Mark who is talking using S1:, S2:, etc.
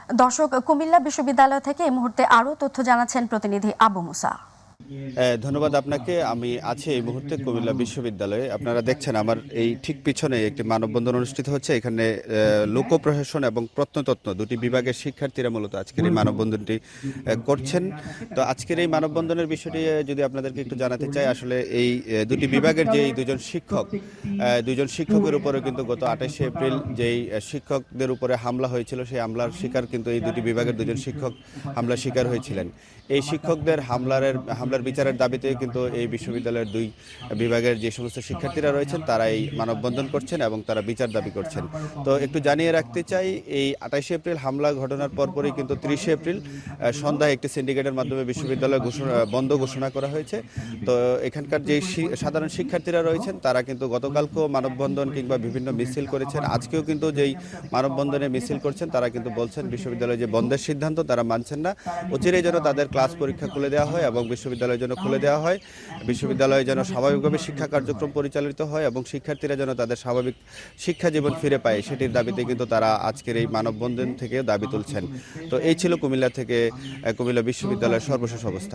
S1: দর্শক, কুমিল্লা বিশ্ববিদ্যালয় থেকে এই মুহূর্তে আরও তথ্য জানাচ্ছেন প্রতিনিধি আবু মুসা।
S2: ধন্যবাদ আপনাকে। আমি আছি এই মুহূর্তে কুমিল্লা বিশ্ববিদ্যালয়ে। আপনারা দেখছেন আমার এই ঠিক পিছনে একটি মানববন্ধন অনুষ্ঠিত হচ্ছে। এখানে লোক প্রশাসন এবং প্রত্নতত্ত্ব দুটি বিভাগের শিক্ষার্থীরা মূলত আজকের এই মানববন্ধনটি করছেন। তো আজকের এই মানববন্ধনের বিষয়টি যদি আপনাদেরকে একটু জানাতে চাই, আসলে এই দুটি বিভাগের যে দুজন শিক্ষকের উপরে কিন্তু গত 28শে এপ্রিল যেই শিক্ষকদের উপরে হামলা হয়েছিল, সেই হামলার শিকার কিন্তু এই দুটি বিভাগের দুজন শিক্ষক হামলার শিকার হয়েছিলেন। এই শিক্ষকদের হামলার বিচারের দাবিতে কিন্তু এই বিশ্ববিদ্যালয়ের দুই বিভাগের যে সমস্ত শিক্ষার্থীরা রয়েছেন তারা এই মানববন্ধন করছেন এবং তারা বিচার দাবি করছেন। তো একটু জানিয়ে রাখতে চাই, এই 28শে এপ্রিল হামলা ঘটনার পরপরই কিন্তু 30শে এপ্রিল সন্ধ্যায় একটি সিন্ডিকেটের মাধ্যমে বিশ্ববিদ্যালয় বন্ধ ঘোষণা করা হয়েছে। তো এখানকার যে সাধারণ শিক্ষার্থীরা রয়েছেন তারা কিন্তু গতকালকেও মানববন্ধন কিংবা বিভিন্ন মিছিল করেছেন। আজকেও কিন্তু যেই মানববন্ধনে মিছিল করছেন তারা কিন্তু বলছেন বিশ্ববিদ্যালয়ে যে বন্ধের সিদ্ধান্ত তারা মানছেন না। অচিরেই যেন তাদের ক্লাস পরীক্ষা খুলে দেওয়া হয় এবং বিশ্ববিদ্যালয় যেন খুলে দেওয়া হয়, বিশ্ববিদ্যালয়ে যেন স্বাভাবিকভাবে শিক্ষা কার্যক্রম পরিচালিত হয় এবং শিক্ষার্থীরা যেন তাদের স্বাভাবিক শিক্ষা জীবন ফিরে পায়, সেটির দাবিতে কিন্তু তারা আজকের এই মানববন্ধন থেকে দাবি তুলছেন। তো এই ছিল কুমিল্লা বিশ্ববিদ্যালয়ের সর্বশেষ অবস্থা।